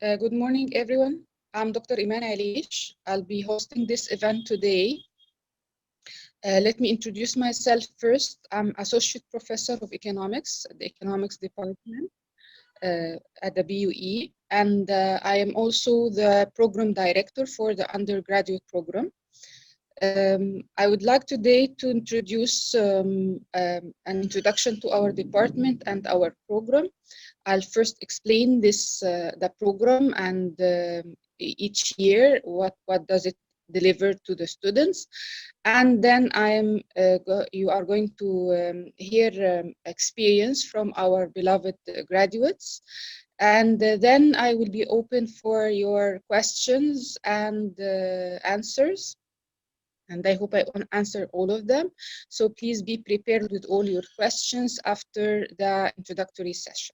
Good morning, everyone. I'm Dr. Eman Elish. I'll be hosting this event today. Let me introduce myself first. I'm Associate Professor of Economics at the Economics Department at the BUE, and I am also the Program Director for the undergraduate program. I would like today to introduce an introduction to our department and our program. I'll first explain the program and each year what does it deliver to the students, and then you are going to hear experience from our beloved graduates, and then I will be open for your questions and answers. And I hope I answer all of them. So please be prepared with all your questions after the introductory session.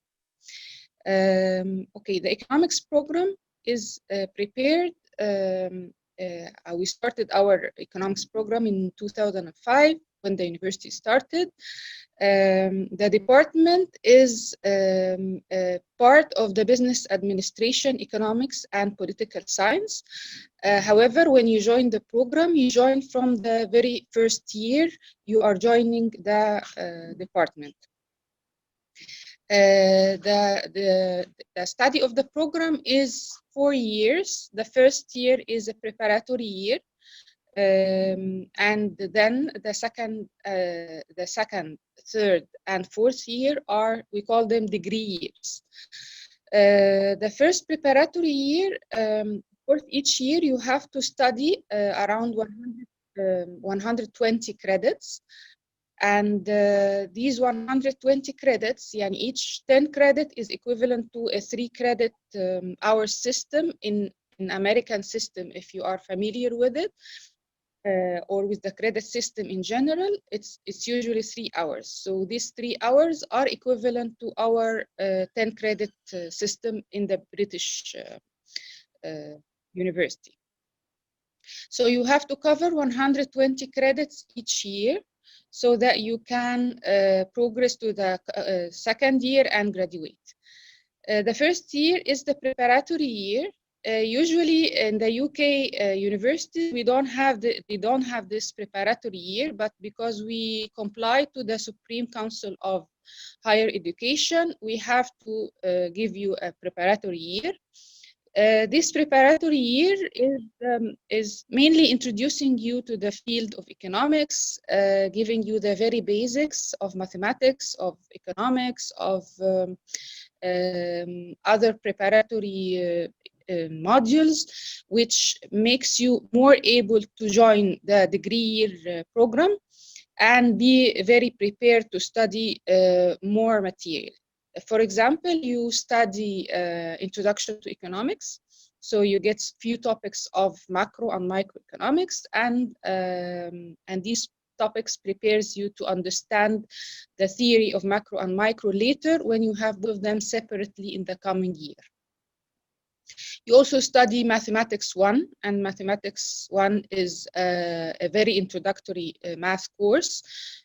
Okay, the economics program is prepared. We started our economics program in 2005 when the university started. The department is part of the business administration, economics, and political science. However, when you join the program, you join from the very first year you are joining the department. The study of the program is 4 years. The first year is a preparatory year, and then the second, third, and fourth year we call them degree years. The first preparatory year, for each year you have to study around 120 credits. And these 120 credits, and each 10 credit is equivalent to a 3 credit hour system in American system. If you are familiar with it, or with the credit system in general, it's usually 3 hours. So these 3 hours are equivalent to our 10 credit system in the British university. So you have to cover 120 credits each year, so that you can progress to the second year and graduate. The first year is the preparatory year. Usually in the UK universities, we don't have this preparatory year, but because we comply to the Supreme Council of Higher Education, we have to give you a preparatory year. This preparatory year is mainly introducing you to the field of economics, giving you the very basics of mathematics, of economics, of other preparatory modules, which makes you more able to join the degree year program and be very prepared to study more material. For example, you study introduction to economics, so you get few topics of macro and microeconomics, and these topics prepares you to understand the theory of macro and micro later when you have both of them separately in the coming year. You also study Mathematics 1, and Mathematics 1 is a very introductory math course.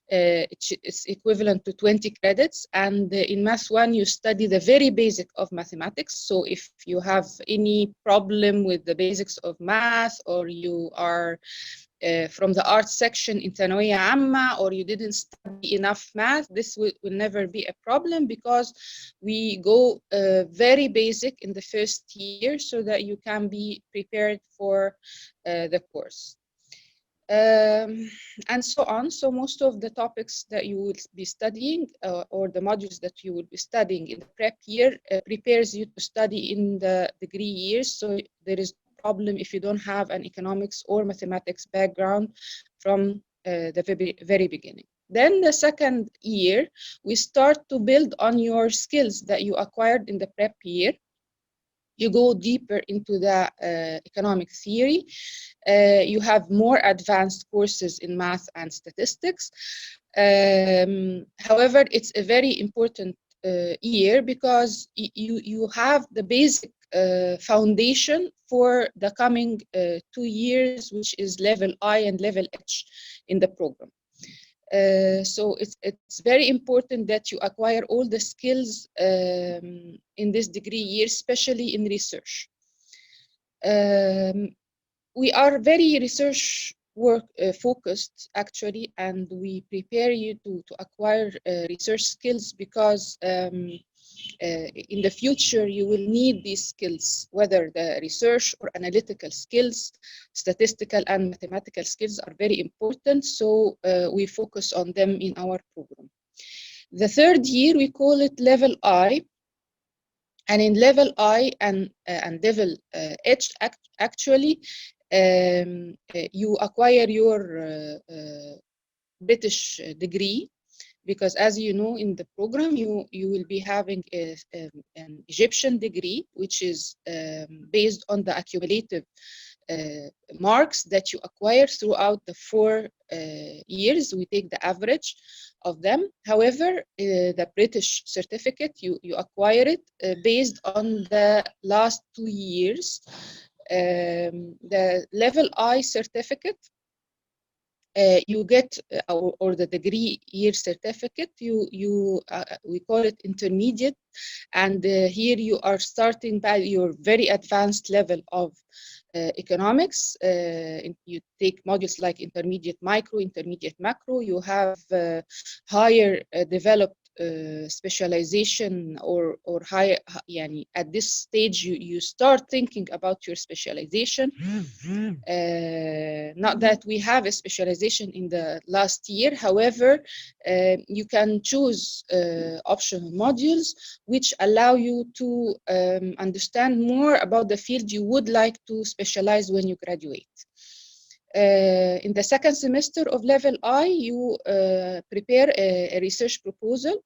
It's equivalent to 20 credits, and in Math 1 you study the very basic of mathematics. So if you have any problem with the basics of math, or you are from the arts section in ثانوية عامة, or you didn't study enough math, this will never be a problem, because we go very basic in the first year so that you can be prepared for the course. And so on. So most of the topics that you will be studying or the modules that you will be studying in the prep year prepares you to study in the degree years. So there is no problem if you don't have an economics or mathematics background from the very beginning. Then the second year, we start to build on your skills that you acquired in the prep year. You go deeper into the economic theory. You have more advanced courses in math and statistics. However, it's a very important year, because you have the basic foundation for the coming 2 years, which is level I and level H in the program. So it's very important that you acquire all the skills in this degree year, especially in research. We are very research work focused actually, and we prepare you to acquire research skills because in the future you will need these skills, whether the research or analytical skills, statistical and mathematical skills are very important, so we focus on them in our program. The third year we call it level I, and in level I and level H actually you acquire your British degree, because as you know in the program you will be having an Egyptian degree, which is based on the accumulative marks that you acquire throughout the 4 years. We take the average of them. However, the British certificate, you acquire it based on the last 2 years. The level I certificate, you get or the degree year certificate, we call it intermediate, and here you are starting by your very advanced level of economics. You take modules like intermediate micro, intermediate macro. You have higher developed specialization or higher, yani at this stage you start thinking about your specialization. Not that we have a specialization in the last year, however, you can choose optional modules which allow you to understand more about the field you would like to specialize when you graduate. In the second semester of level I, you prepare a research proposal.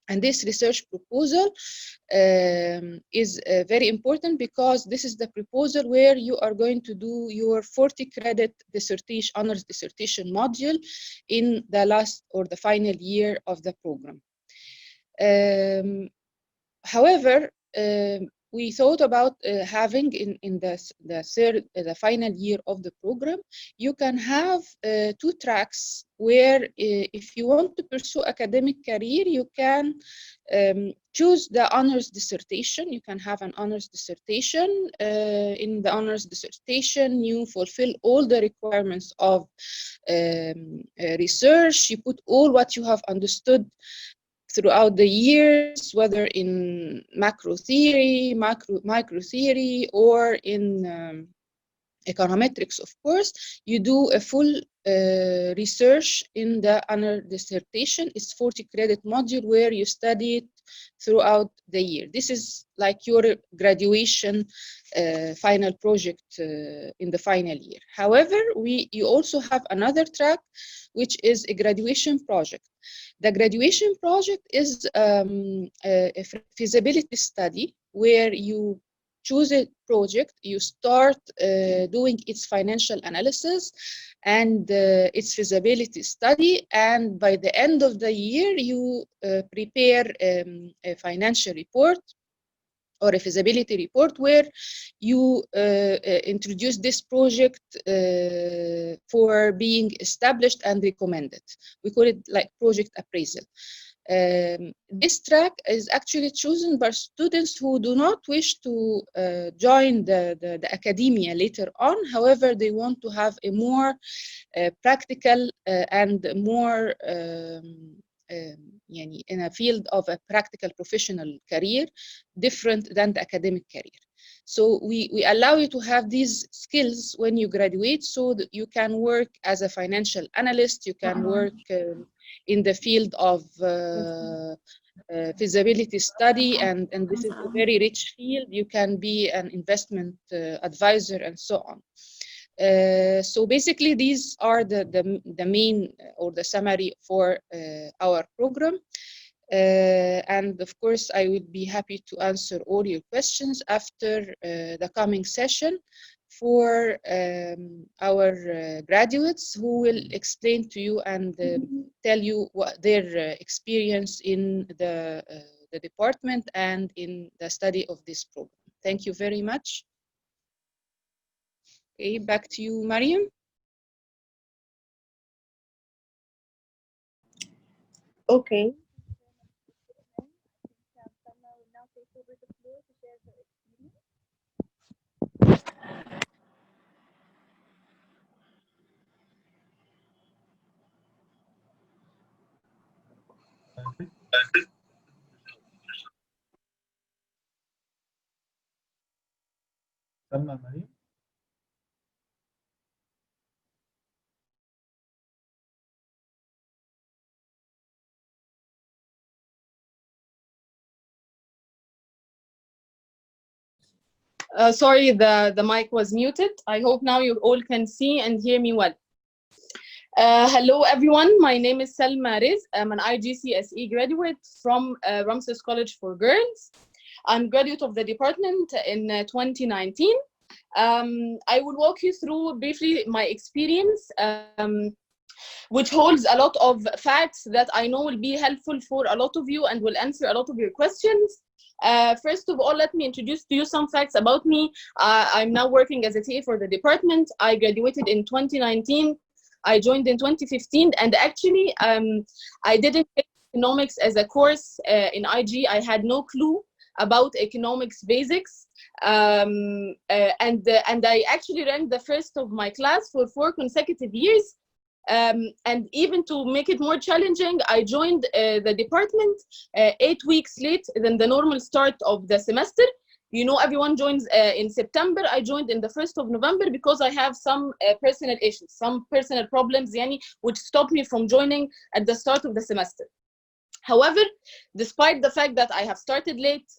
And this research proposal is very important because this is the proposal where you are going to do your 40 credit dissertation, honors dissertation module in the last or the final year of the program. However, we thought about having in the final year of the program, you can have 2 tracks where if you want to pursue academic career, you can choose the honors dissertation. You can have an honors dissertation. In the honors dissertation, you fulfill all the requirements of research. You put all what you have understood throughout the years, whether in macro theory, micro theory, or in econometrics, of course. You do a full research in the honor dissertation. It's 40 credit module where you study it throughout the year. This is like your graduation final project in the final year. However, you also have another track, which is a graduation project. The graduation project is a feasibility study where you choose a project, you start doing its financial analysis and its feasibility study, and by the end of the year, you prepare a financial report or a feasibility report where you introduce this project for being established and recommended. We call it like project appraisal. This track is actually chosen by students who do not wish to join the academia later on. However, they want to have a more practical and more in a field of a practical professional career, different than the academic career. So we allow you to have these skills when you graduate so that you can work as a financial analyst, you can work in the field of feasibility study, and this is a very rich field. You can be an investment advisor and so on. So basically, these are the main or the summary for our program. And of course, I would be happy to answer all your questions after the coming session for our graduates, who will explain to you and tell you what their experience in the department and in the study of this program. Thank you very much. Okay, back to you, Mariam. Okay. سلمى مريم. Sorry, the mic was muted. I hope now you all can see and hear me well. Hello, everyone. My name is Selma Riz. I'm an IGCSE graduate from Ramses College for Girls. I'm graduate of the department in 2019. I will walk you through briefly my experience, which holds a lot of facts that I know will be helpful for a lot of you and will answer a lot of your questions. First of all, let me introduce to you some facts about me. I'm now working as a TA for the department. I graduated in 2019. I joined in 2015, and actually, I didn't take economics as a course in IG. I had no clue about economics basics. And I actually ranked the first of my class for 4 consecutive years. And even to make it more challenging, I joined the department 8 weeks late than the normal start of the semester. You know, everyone joins in September. I joined in the 1st of November because I have some personal issues, some personal problems, which stopped me from joining at the start of the semester. However, despite the fact that I have started late,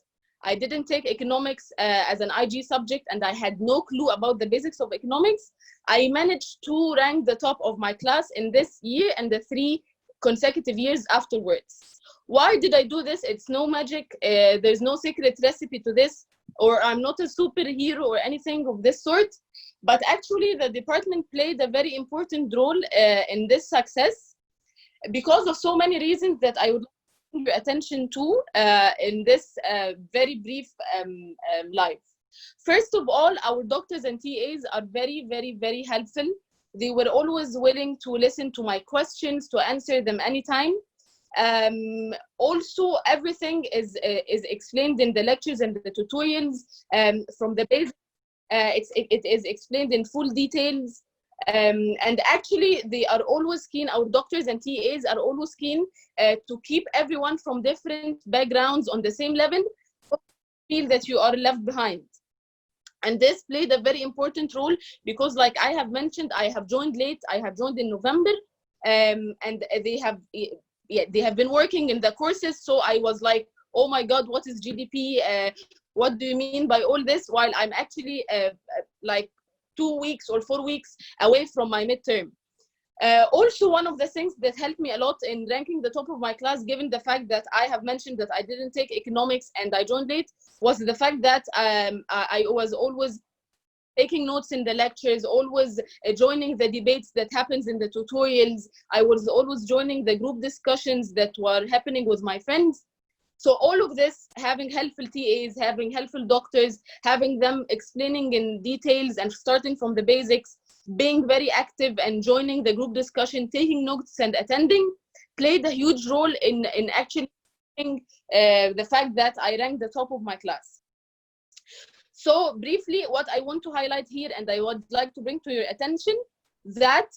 I didn't take economics as an IG subject, and I had no clue about the basics of economics. I managed to rank the top of my class in this year and the 3 consecutive years afterwards. Why did I do this? It's no magic. There's no secret recipe to this, or I'm not a superhero or anything of this sort. But actually, the department played a very important role in this success because of so many reasons that I would like your attention to in this very brief live. First of all, our doctors and TAs are very, very, very helpful. They were always willing to listen to my questions, to answer them anytime. Also, everything is explained in the lectures and the tutorials from the basics. It is explained in full details. And actually, they are always keen, our doctors and TAs are always keen to keep everyone from different backgrounds on the same level, so you feel that you are left behind. And this played a very important role because, like I have mentioned, I have joined late. I have joined in November, and they have been working in the courses. So I was like, oh my God, what is GDP? What do you mean by all this? While I'm actually like 2 weeks or 4 weeks away from my midterm. Also, one of the things that helped me a lot in ranking the top of my class, given the fact that I have mentioned that I didn't take economics and I joined late, was the fact that I was always taking notes in the lectures, always joining the debates that happens in the tutorials. I was always joining the group discussions that were happening with my friends. So all of this, having helpful TAs, having helpful doctors, having them explaining in details and starting from the basics, being very active and joining the group discussion, taking notes and attending, played a huge role in actually the fact that I ranked the top of my class. So briefly, what I want to highlight here, and I would like to bring to your attention, that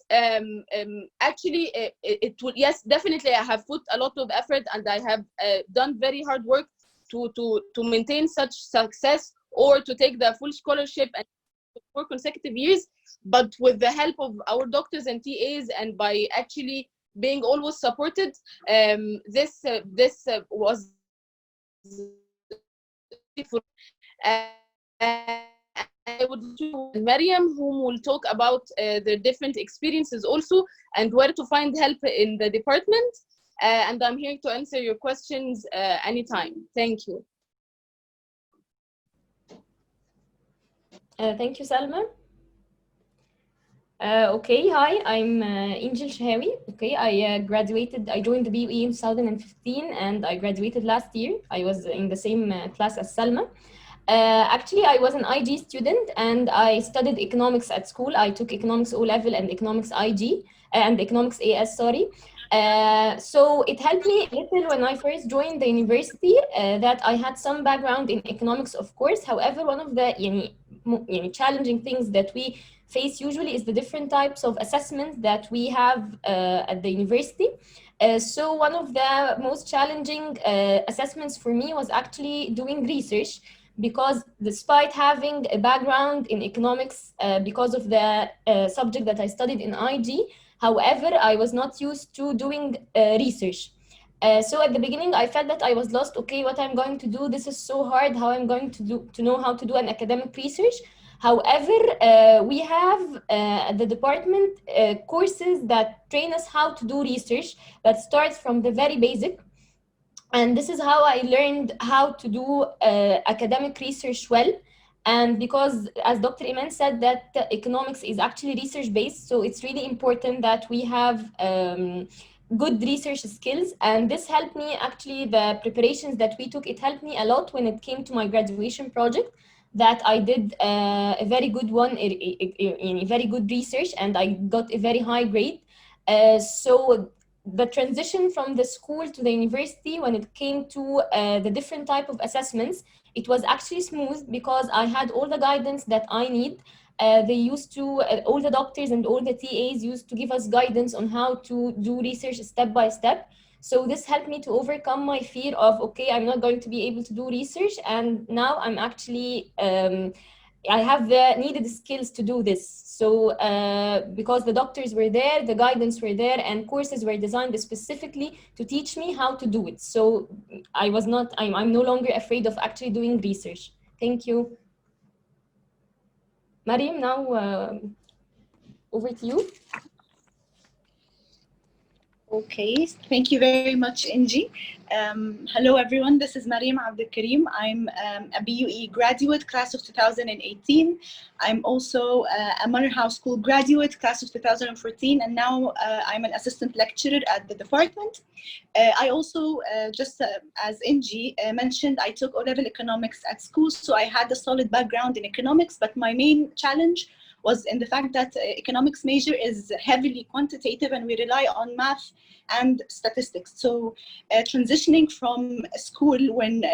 actually it will, yes, definitely I have put a lot of effort and I have done very hard work to maintain such success or to take the full scholarship and 4 consecutive years. But with the help of our doctors and TAs and by actually being always supported, this was I would like to Mariam, whom will talk about the different experiences also and where to find help in the department. And I'm here to answer your questions anytime. Thank you. Thank you, Salma. Okay, hi, I'm Angel Shahawi. Okay, I joined the BUE in 2015 and I graduated last year. I was in the same class as Salma. Actually, I was an IG student and I studied economics at school. I took economics O level and economics IG and economics AS, sorry. So it helped me a little when I first joined the university, that I had some background in economics, of course. However, one of the challenging things that we face usually is the different types of assessments that we have at the university. So one of the most challenging assessments for me was actually doing research, because despite having a background in economics, because of the subject that I studied in IG, however, I was not used to doing research. So at the beginning, I felt that I was lost. Okay, what I'm going to do? This is so hard. How I'm going to know how to do an academic research? However, we have at the department courses that train us how to do research, that starts from the very basic. And this is how I learned how to do academic research well. And because, as Dr. Eman said, that economics is actually research based, so it's really important that we have good research skills. And this helped me, actually, the preparations that we took, it helped me a lot when it came to my graduation project, that I did a very good one, in very good research, and I got a very high grade. So the transition from the school to the university, when it came to the different type of assessments, it was actually smooth, because I had all the guidance that I need. They used to, all the doctors and all the TAs used to give us guidance on how to do research step by step. So this helped me to overcome my fear of, okay, I'm not going to be able to do research. And now I'm actually, I have the needed skills to do this. So because the doctors were there, the guidance were there, and courses were designed specifically to teach me how to do it. So I'm no longer afraid of actually doing research. Thank you. Mariam, now over to you. Okay, thank you very much, Inji. Hello, everyone. This is Mariam Abdelkarim. I'm a BUE graduate, class of 2018. I'm also a Manor House School graduate, class of 2014, and now I'm an assistant lecturer at the department. I also, just as Inji mentioned, I took O-level economics at school, so I had a solid background in economics, but my main challenge was in the fact that economics major is heavily quantitative and we rely on math and statistics. So transitioning from school when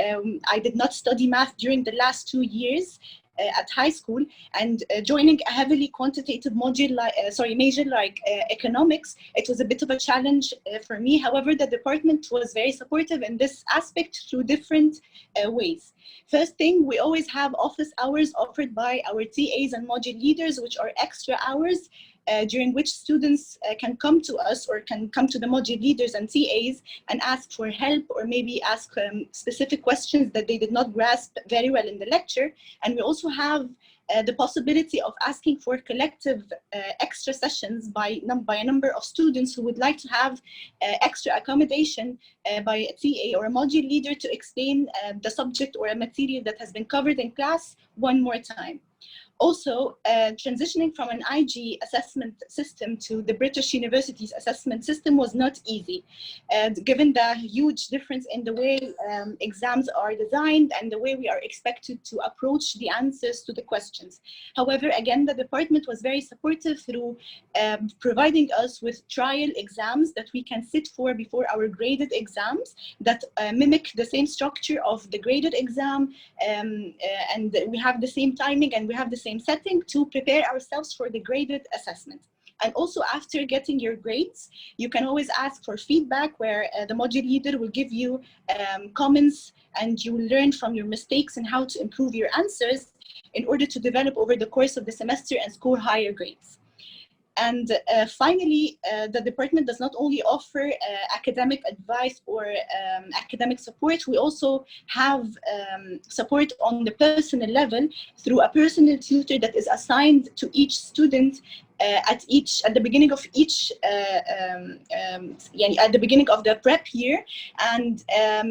I did not study math during the last 2 years at high school and joining a heavily quantitative module major like economics, it was a bit of a challenge for me. However, the department was very supportive in this aspect through different ways. First thing, we always have office hours offered by our TAs and module leaders, which are extra hours during which students can come to us or can come to the module leaders and TAs and ask for help, or maybe ask specific questions that they did not grasp very well in the lecture. And we also have the possibility of asking for collective extra sessions by a number of students who would like to have extra accommodation by a TA or a module leader to explain the subject or a material that has been covered in class one more time. Also, transitioning from an IG assessment system to the British University's assessment system was not easy, given the huge difference in the way exams are designed and the way we are expected to approach the answers to the questions. However, again, the department was very supportive through providing us with trial exams that we can sit for before our graded exams that mimic the same structure of the graded exam, and we have the same timing and we have the same setting to prepare ourselves for the graded assessment. And also, after getting your grades, you can always ask for feedback where the module leader will give you comments, and you will learn from your mistakes and how to improve your answers in order to develop over the course of the semester and score higher grades. And finally, the department does not only offer academic advice or academic support, we also have support on the personal level through a personal tutor that is assigned to each student at the beginning of each at the beginning of the prep year. And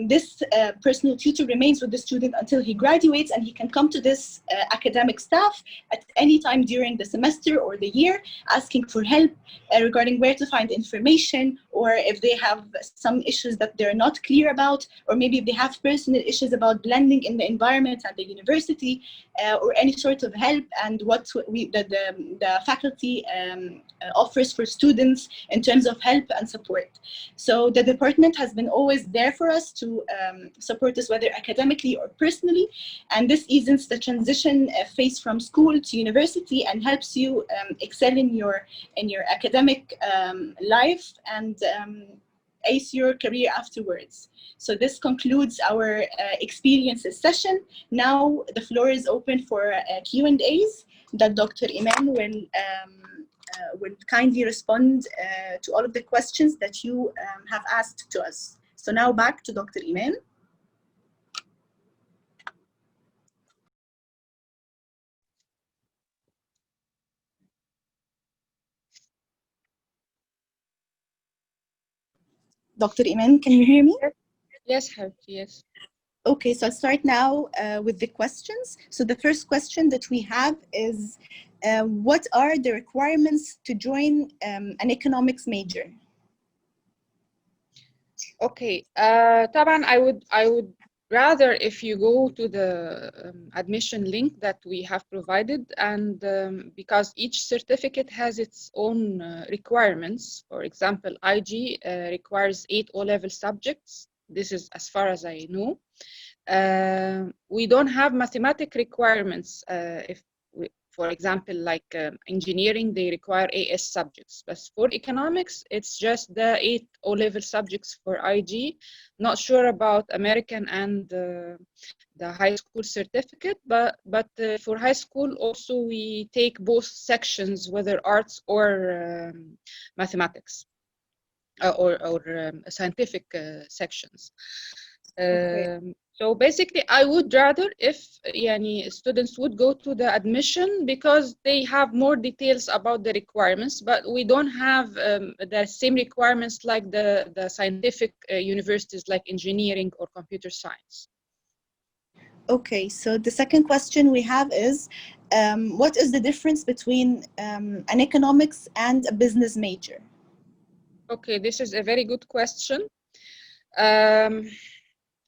this personal tutor remains with the student until he graduates, and he can come to this academic staff at any time during the semester or the year, asking for help regarding where to find information, or if they have some issues that they're not clear about, or maybe if they have personal issues about blending in the environment at the university, or any sort of help, and what the faculty offers for students in terms of help and support. So the department has been always there for us to support us, whether academically or personally, and this eases the transition phase from school to university and helps you excel in your academic life and ace your career afterwards. So this concludes our experiences session. Now the floor is open for Q&As that Dr. Eman will kindly respond to all of the questions that you have asked to us. So now back to Dr. Eman. Dr. Eman, can you hear me? Yes, Habibti, yes. Okay, so I'll start now with the questions. So the first question that we have is, what are the requirements to join an economics major? Okay, طبعا I would rather if you go to the admission link that we have provided, and because each certificate has its own requirements. For example, IG requires 8 O-level subjects. This is as far as I know. We don't have mathematic requirements. For example, like engineering, they require AS subjects. But for economics, it's just the 8 O-level subjects for IG. Not sure about American and the high school certificate, but for high school also we take both sections, whether arts or mathematics or scientific sections. Okay. So basically, I would rather if students would go to the admission because they have more details about the requirements, but we don't have the same requirements like the scientific universities like engineering or computer science. Okay, so the second question we have is, what is the difference between an economics and a business major? Okay, this is a very good question.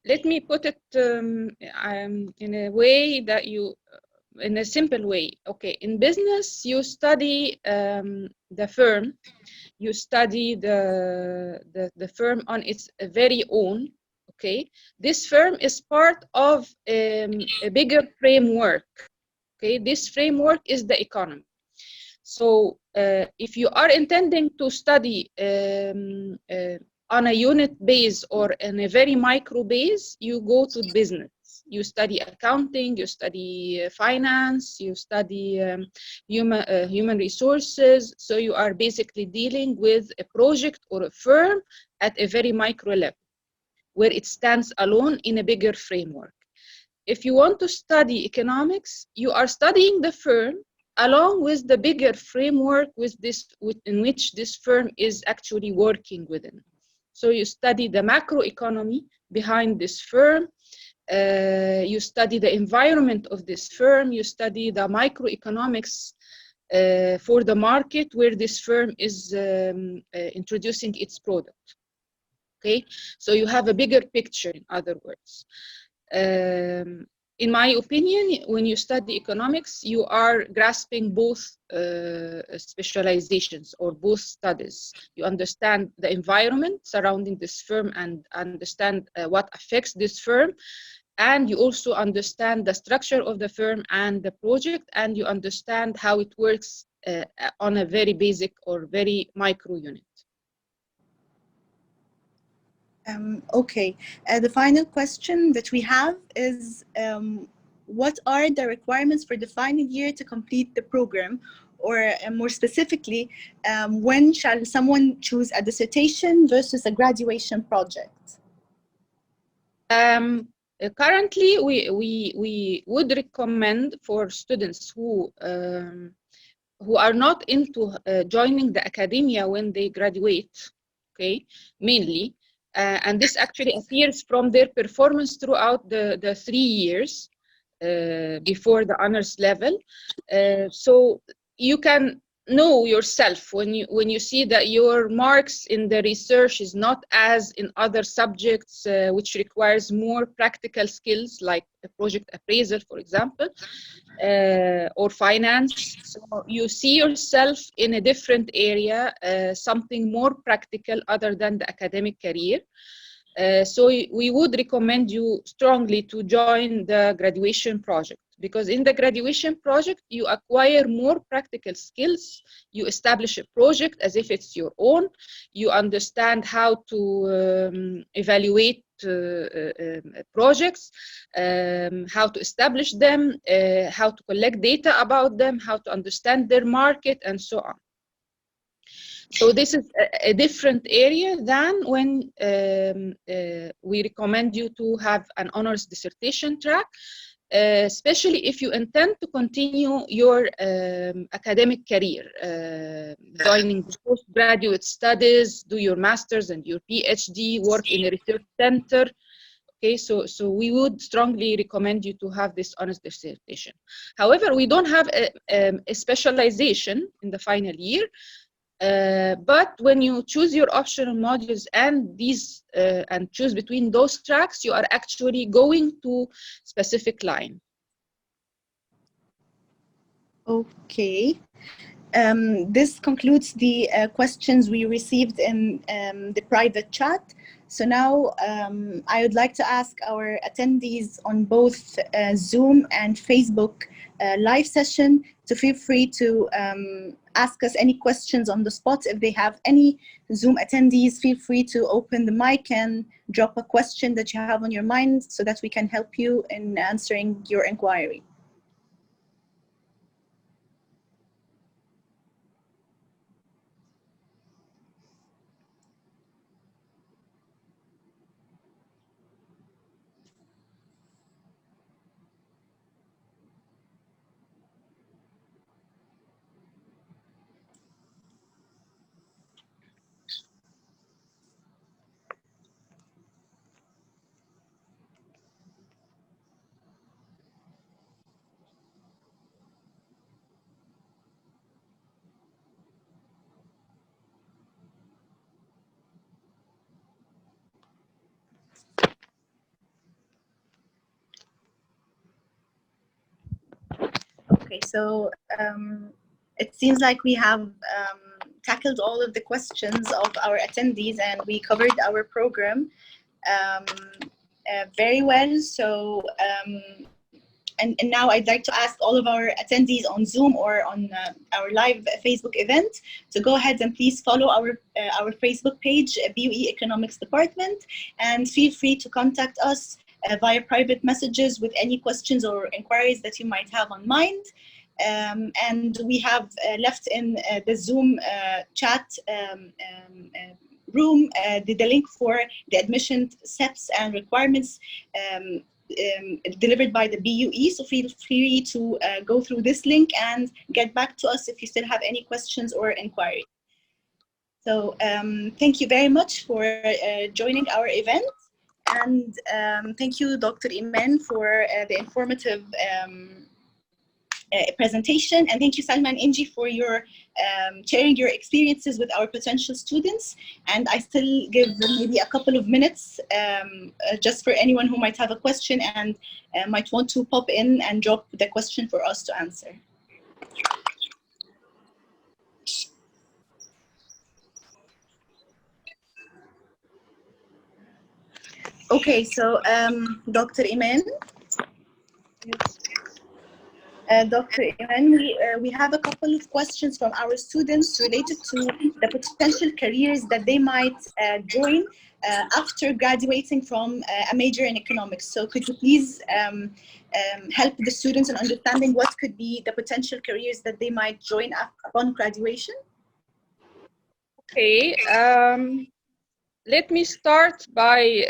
Let me put it in a way that in a simple way. Okay, in business, you study the firm, you study the firm on its very own. Okay, this firm is part of a bigger framework. Okay, this framework is the economy. So if you are intending to study on a unit base or in a very micro base, you go to business. You study accounting, you study finance, you study human resources. So you are basically dealing with a project or a firm at a very micro level, where it stands alone in a bigger framework. If you want to study economics, you are studying the firm along with the bigger framework in which this firm is actually working within. So you study the macroeconomy behind this firm, you study the environment of this firm, you study the microeconomics for the market where this firm is introducing its product. Okay, so you have a bigger picture, in other words. In my opinion, when you study economics, you are grasping both specializations or both studies. You understand the environment surrounding this firm and understand what affects this firm. And you also understand the structure of the firm and the project, and you understand how it works on a very basic or very micro unit. Okay, the final question that we have is, what are the requirements for the final year to complete the program? Or more specifically, when shall someone choose a dissertation versus a graduation project? Currently, we would recommend for students who are not into joining the academia when they graduate, okay, mainly, and this actually appears from their performance throughout the 3 years before the honors level. So you can know yourself when you see that your marks in the research is not as in other subjects which requires more practical skills like a project appraisal, for example, or finance. So you see yourself in a different area, something more practical other than the academic career. So we would recommend you strongly to join the graduation project, because in the graduation project you acquire more practical skills. You establish a project as if it's your own. You understand how to evaluate projects, how to establish them, how to collect data about them, how to understand their market, and so on. So this is a different area than when we recommend you to have an honors dissertation track, especially if you intend to continue your academic career, joining the postgraduate studies, do your master's and your PhD, work in a research center. Okay, so we would strongly recommend you to have this honors dissertation. However, we don't have a specialization in the final year. But when you choose your optional modules and these and choose between those tracks, you are actually going to specific line. Okay. This concludes the questions we received in the private chat. So now I would like to ask our attendees on both Zoom and Facebook live session to feel free to ask us any questions on the spot. If they have any Zoom attendees, feel free to open the mic and drop a question that you have on your mind so that we can help you in answering your inquiry. Okay, so it seems like we have tackled all of the questions of our attendees and we covered our program very well. So, and now I'd like to ask all of our attendees on Zoom or on our live Facebook event to go ahead and please follow our Facebook page, BUE Economics Department, and feel free to contact us via private messages with any questions or inquiries that you might have on mind. And we have left in the Zoom chat room the link for the admission steps and requirements delivered by the BUE. So feel free to go through this link and get back to us if you still have any questions or inquiries. So thank you very much for joining our event. And thank you, Dr. Eman, for the informative presentation. And thank you, Salma and Inji, for your sharing your experiences with our potential students. And I still give maybe a couple of minutes just for anyone who might have a question and might want to pop in and drop the question for us to answer. Okay, so Dr. Eman. Yes. Dr. Eman, we have a couple of questions from our students related to the potential careers that they might join after graduating from a major in economics. So could you please help the students in understanding what could be the potential careers that they might join upon graduation? Okay. Let me start by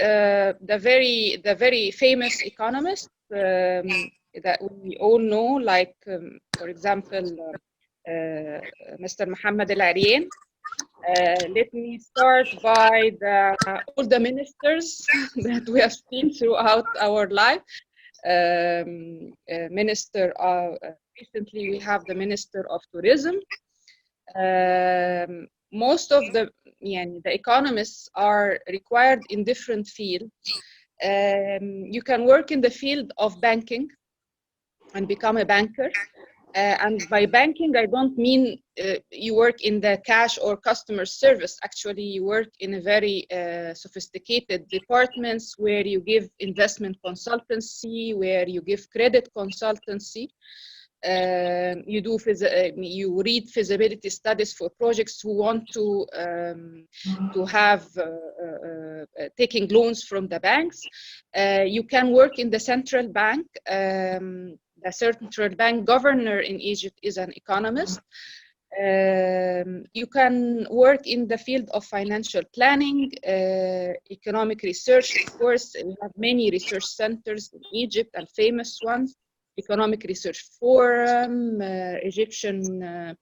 the very famous economist that we all know, like, for example, Mr. Mohammed Al-Arian. Let me start by all the ministers that we have seen throughout our life. Recently we have the Minister of Tourism. Most of the economists are required in different fields. You can work in the field of banking and become a banker. And by banking, I don't mean you work in the cash or customer service. Actually, you work in a very sophisticated departments where you give investment consultancy, where you give credit consultancy. You read feasibility studies for projects who want to have taking loans from the banks. You can work in the central bank. The central bank governor in Egypt is an economist. You can work in the field of financial planning, economic research. Of course, we have many research centers in Egypt and famous ones. Economic Research Forum, Egyptian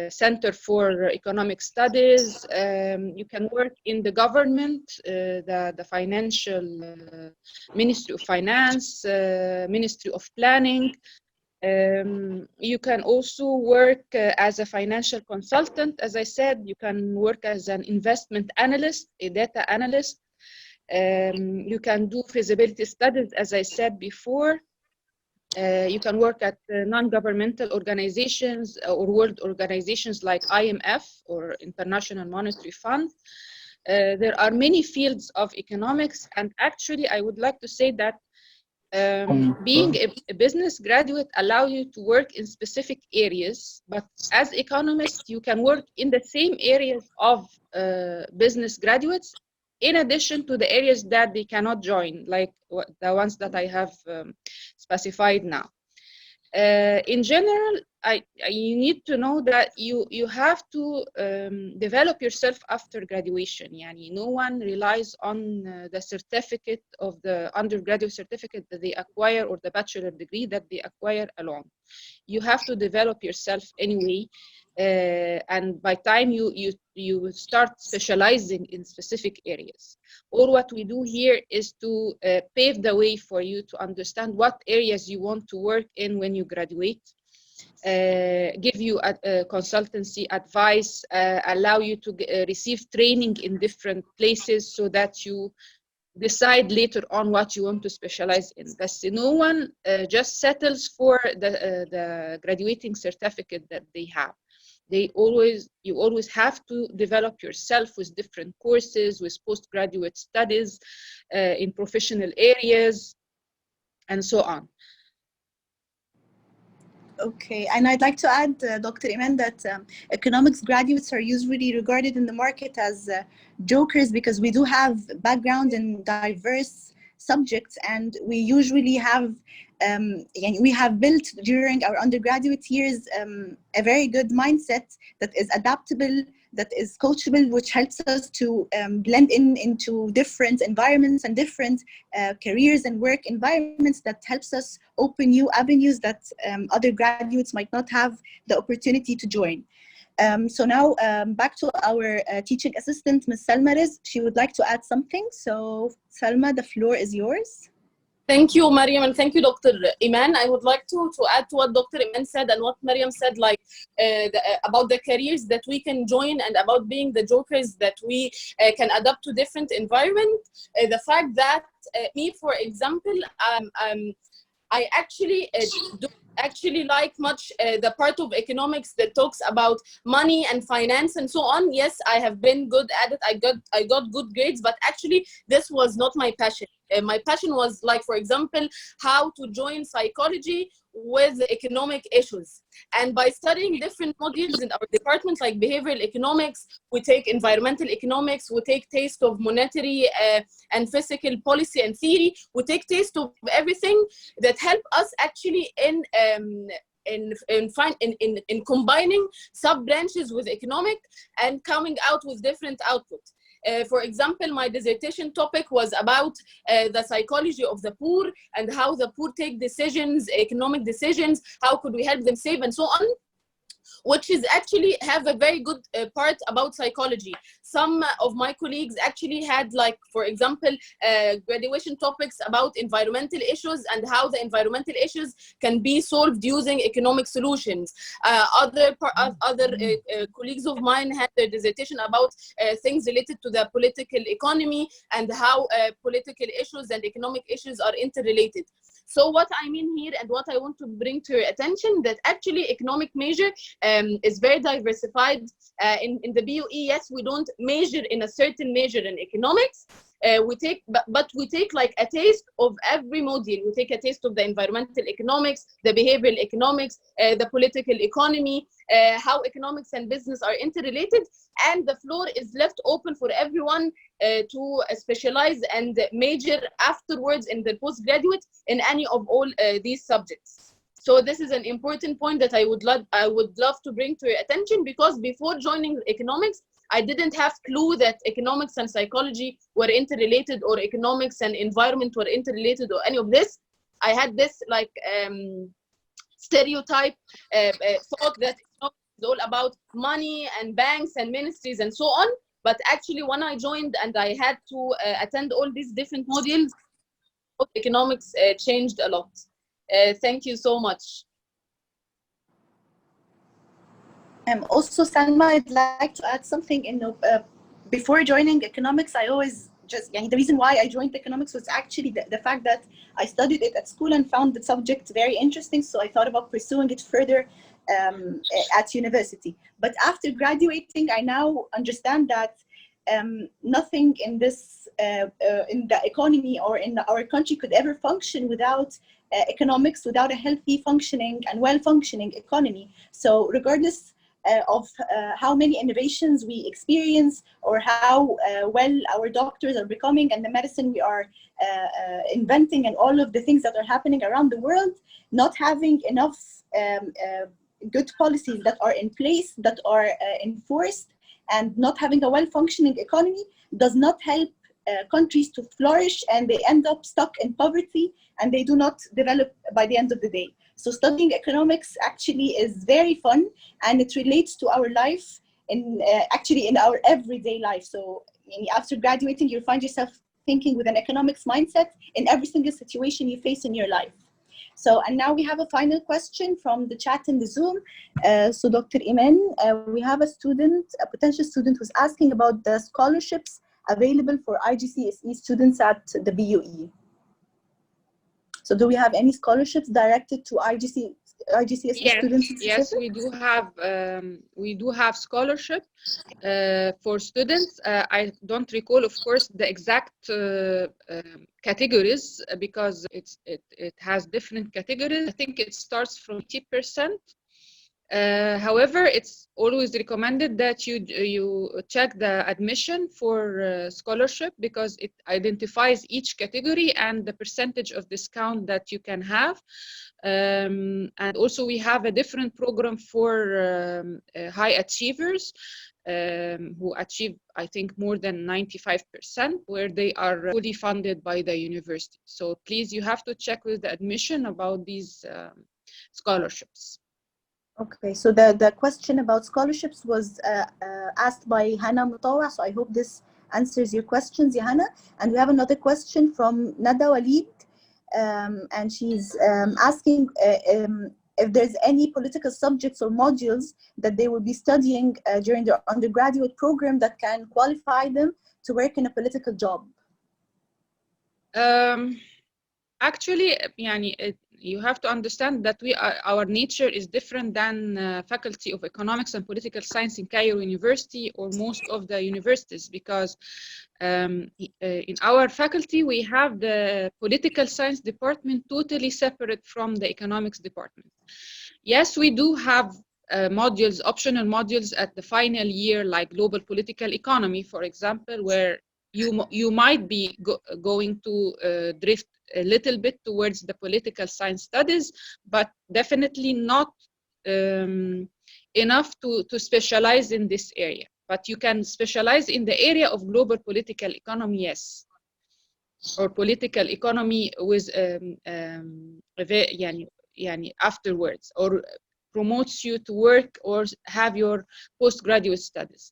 Center for Economic Studies. You can work in the government, the financial Ministry of Finance, Ministry of Planning. You can also work as a financial consultant. As I said, you can work as an investment analyst, a data analyst. You can do feasibility studies, as I said before. You can work at non-governmental organizations or world organizations like IMF or International Monetary Fund. There are many fields of economics, and actually I would like to say that being a business graduate allows you to work in specific areas, but as economists you can work in the same areas of business graduates in addition to the areas that they cannot join, like the ones that I have specified now. In general, you need to know that you have to develop yourself after graduation. No one relies on the certificate of the undergraduate certificate that they acquire or the bachelor degree that they acquire alone. You have to develop yourself anyway, and by time you start specializing in specific areas. All what we do here is to pave the way for you to understand what areas you want to work in when you graduate, give you a consultancy advice, allow you to receive training in different places so that you decide later on what you want to specialize in. But no one just settles for the graduating certificate that they have. You always have to develop yourself with different courses, with postgraduate studies in professional areas, and so on. Okay, and I'd like to add, Dr. Eman, that economics graduates are usually regarded in the market as jokers because we do have background in diverse subjects, and we usually have we have built during our undergraduate years a very good mindset that is adaptable, that is coachable, which helps us to blend into different environments and different careers and work environments, that helps us open new avenues that other graduates might not have the opportunity to join. So now back to our teaching assistant, Ms. Salma Riz. She would like to add something. So Salma, the floor is yours. Thank you, Mariam, and thank you, Dr. Eman. I would like to add to what Dr. Eman said and what Mariam said, like about the careers that we can join and about being the jokers that we can adapt to different environments. The fact that me, for example, I actually do like much the part of economics that talks about money and finance and so on. Yes, I have been good at it. I got good grades, but actually this was not my passion. My passion was, like, for example, how to join psychology with economic issues. And by studying different modules in our department, like behavioral economics, we take environmental economics, we take taste of monetary and fiscal policy and theory, we take taste of everything that help us actually in combining sub-branches with economic and coming out with different outputs. For example, my dissertation topic was about the psychology of the poor and how the poor take decisions, economic decisions, how could we help them save and so on. which is actually have a very good part about psychology. Some of my colleagues actually had, like, for example, graduation topics about environmental issues and how the environmental issues can be solved using economic solutions. Other colleagues of mine had their dissertation about things related to the political economy and how political issues and economic issues are interrelated. So what I mean here and what I want to bring to your attention, that actually economic major is very diversified. In the BUE, yes, we don't major in a certain major in economics. But we take like a taste of every module. We take a taste of the environmental economics, the behavioral economics, the political economy, how economics and business are interrelated, and the floor is left open for everyone to specialize and major afterwards in their postgraduate in any of all these subjects. So this is an important point that I would love to bring to your attention, because before joining economics, I didn't have clue that economics and psychology were interrelated, or economics and environment were interrelated, or any of this. I had this like stereotype thought that it's all about money and banks and ministries and so on. But actually, when I joined and I had to attend all these different modules, economics changed a lot. Thank you so much. Also, Salma, I'd like to add something. Before joining economics, I always the reason why I joined economics was actually the fact that I studied it at school and found the subject very interesting. So I thought about pursuing it further at university. But after graduating, I now understand that nothing in this in the economy or in our country could ever function without economics, without a healthy functioning and well-functioning economy. So regardless of how many innovations we experience, or how well our doctors are becoming, and the medicine we are inventing, and all of the things that are happening around the world, not having enough good policies that are in place, that are enforced, and not having a well-functioning economy does not help countries to flourish, and they end up stuck in poverty, and they do not develop by the end of the day. So studying economics actually is very fun, and it relates to our life actually in our everyday life. So after graduating, you'll find yourself thinking with an economics mindset in every single situation you face in your life. So, and now we have a final question from the chat in the Zoom. So Dr. Eman, we have a potential student who's asking about the scholarships available for IGCSE students at the BUE. So do we have any scholarships directed to IGCSE students? Yes, we do have scholarship for students. I don't recall, of course, the exact categories, because it has different categories. I think it starts from 80%. However, it's always recommended that you check the admission for scholarship, because it identifies each category and the percentage of discount that you can have. And also we have a different program for high achievers who achieve, I think, more than 95%, where they are fully funded by the university. So please, you have to check with the admission about these scholarships. Okay, so the question about scholarships was asked by Hannah Mutawa, so I hope this answers your questions, Hannah. And we have another question from Nada Walid, and she's asking if there's any political subjects or modules that they will be studying during their undergraduate program that can qualify them to work in a political job. Actually, you have to understand that our nature is different than faculty of economics and political science in Cairo University or most of the universities, because in our faculty we have the political science department totally separate from the economics department. Yes, we do have modules, optional modules at the final year, like global political economy, for example, where you might be going to drift a little bit towards the political science studies, but definitely not enough to specialize in this area. But you can specialize in the area of global political economy, yes, or political economy with afterwards, or promotes you to work or have your postgraduate studies.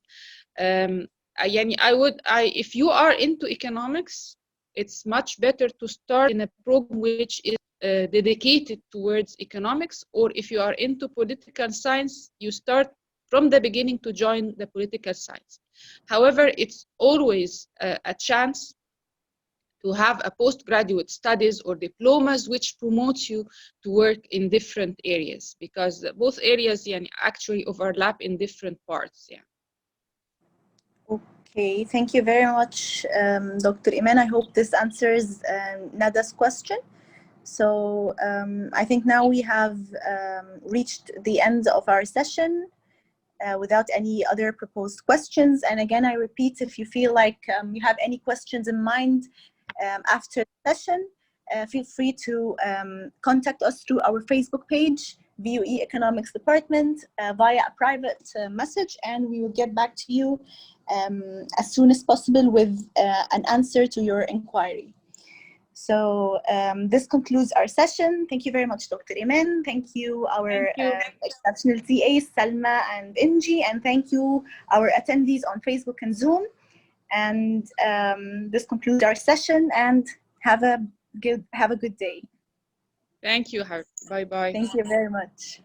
If you are into economics, it's much better to start in a program which is dedicated towards economics, or if you are into political science, you start from the beginning to join the political science. However, it's always a chance to have a postgraduate studies or diplomas which promotes you to work in different areas, because both areas actually overlap in different parts. Yeah. Okay, thank you very much, Dr. Eman. I hope this answers Nada's question. So I think now we have reached the end of our session without any other proposed questions. And again, I repeat, if you feel like you have any questions in mind after the session, feel free to contact us through our Facebook page, BUE Economics Department, via a private message, and we will get back to you as soon as possible with an answer to your inquiry. So this concludes our session. Thank you very much, Dr. Eman. Thank you, our exceptional TAs, Salma and Inji, and thank you, our attendees on Facebook and Zoom. And this concludes our session, and have a good day. Thank you, Harp. Bye-bye. Thank you very much.